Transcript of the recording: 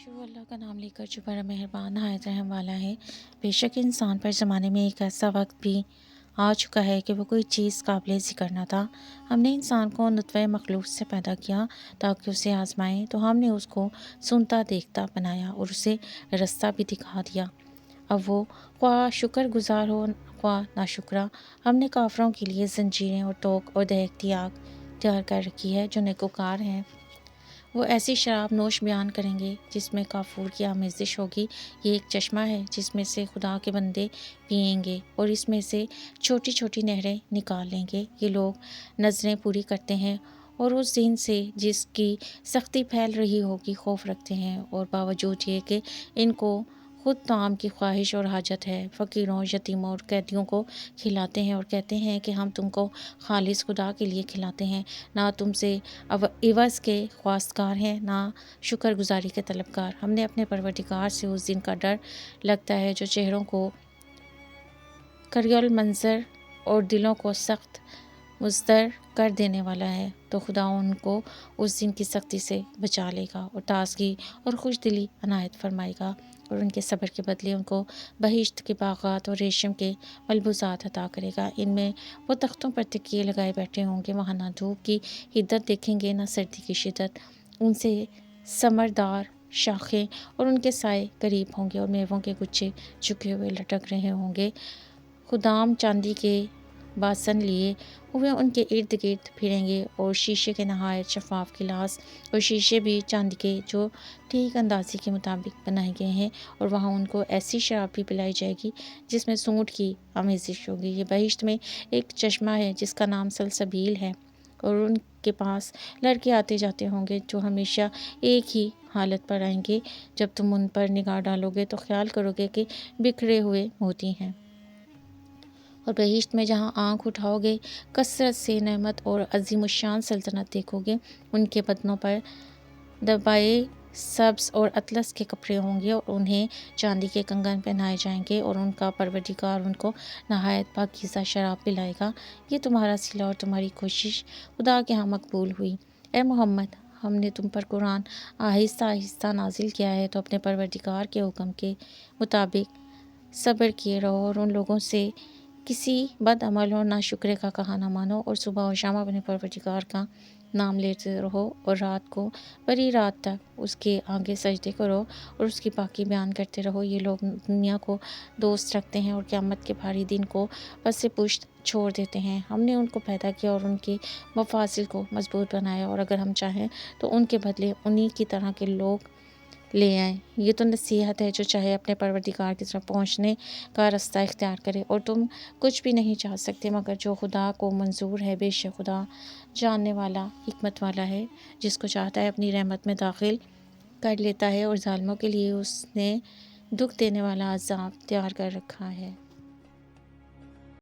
شروع اللہ کا نام لے کر جو بڑا مہربان نہایت رحم والا ہے۔ بے شک انسان پر زمانے میں ایک ایسا وقت بھی آ چکا ہے کہ وہ کوئی چیز قابل ذکر نہ تھا۔ ہم نے انسان کو نطفہ مخلوق سے پیدا کیا تاکہ اسے آزمائیں، تو ہم نے اس کو سنتا دیکھتا بنایا اور اسے رستہ بھی دکھا دیا۔ اب وہ خواہ شکر گزار ہو خواہ ناشکرا۔ ہم نے کافروں کے لیے زنجیریں اور توق اور دہکتی آگ تیار کر رکھی ہے۔ جو نیکوکار ہیں وہ ایسی شراب نوش بیان کریں گے جس میں کافور کی آمیزش ہوگی۔ یہ ایک چشمہ ہے جس میں سے خدا کے بندے پئیں گے اور اس میں سے چھوٹی چھوٹی نہریں نکال لیں گے۔ یہ لوگ نظریں پوری کرتے ہیں اور اس دن سے جس کی سختی پھیل رہی ہوگی خوف رکھتے ہیں، اور باوجود یہ کہ ان کو خود طعام کی خواہش اور حاجت ہے، فقیروں، یتیموں اور قیدیوں کو کھلاتے ہیں اور کہتے ہیں کہ ہم تم کو خالص خدا کے لیے کھلاتے ہیں۔ نہ تم سے عوض کے خواستگار ہیں، نہ شکر گزاری کے طلبگار۔ ہم نے اپنے پروردگار سے اس دن کا ڈر لگتا ہے جو چہروں کو کریل منظر اور دلوں کو سخت مضطر کر دینے والا ہے، تو خدا ان کو اس دن کی سختی سے بچا لے گا اور تازگی اور خوش دلی عنایت فرمائے گا، اور ان کے صبر کے بدلے ان کو بہشت کے باغات اور ریشم کے ملبوسات عطا کرے گا۔ ان میں وہ تختوں پر تکیے لگائے بیٹھے ہوں گے، وہاں نہ دھوپ کی حدت دیکھیں گے نہ سردی کی شدت۔ ان سے ثمردار شاخیں اور ان کے سائے قریب ہوں گے، اور میووں کے گچھے جھکے ہوئے لٹک رہے ہوں گے۔ خدام چاندی کے باسن لیے ہوئے ان کے ارد گرد پھریں گے، اور شیشے کے نہایت شفاف گلاس اور شیشے بھی چاندی کے جو ٹھیک اندازے کے مطابق بنائے گئے ہیں، اور وہاں ان کو ایسی شراب بھی پلائی جائے گی جس میں سونٹ کی آمیزش ہوگی۔ یہ بہشت میں ایک چشمہ ہے جس کا نام سلسبیل ہے، اور ان کے پاس لڑکے آتے جاتے ہوں گے جو ہمیشہ ایک ہی حالت پر آئیں گے۔ جب تم ان پر نگاہ ڈالو گے تو خیال کرو گے کہ بکھرے ہوئے موتی ہیں، اور بہشت میں جہاں آنکھ اٹھاؤ گے کثرت سے نعمت اور عظیم الشان سلطنت دیکھو گے۔ ان کے بدنوں پر دبائے سبز اور اطلس کے کپڑے ہوں گے، اور انہیں چاندی کے کنگن پہنائے جائیں گے، اور ان کا پروردگار ان کو نہایت پاکیزہ شراب پلائے گا۔ یہ تمہارا صلہ اور تمہاری کوشش خدا کے ہاں مقبول ہوئی۔ اے محمد، ہم نے تم پر قرآن آہستہ آہستہ نازل کیا ہے، تو اپنے پروردگار کے حکم کے مطابق صبر کیے رہو، اور ان لوگوں سے کسی بد عمل اور ناشکرے کا کہا نہ مانو، اور صبح و شام اپنے پروردگار کا نام لیتے رہو، اور رات کو بڑی رات تک اس کے آگے سجدے کرو اور اس کی پاکی بیان کرتے رہو۔ یہ لوگ دنیا کو دوست رکھتے ہیں اور قیامت کے بھاری دن کو پس پشت چھوڑ دیتے ہیں۔ ہم نے ان کو پیدا کیا اور ان کے مفاصل کو مضبوط بنایا، اور اگر ہم چاہیں تو ان کے بدلے انہی کی طرح کے لوگ لے آئیں۔ یہ تو نصیحت ہے، جو چاہے اپنے پروردگار کی طرف پہنچنے کا راستہ اختیار کرے، اور تم کچھ بھی نہیں چاہ سکتے مگر جو خدا کو منظور ہے۔ بے شک خدا جاننے والا، حکمت والا ہے، جس کو چاہتا ہے اپنی رحمت میں داخل کر لیتا ہے، اور ظالموں کے لیے اس نے دکھ دینے والا عذاب تیار کر رکھا ہے۔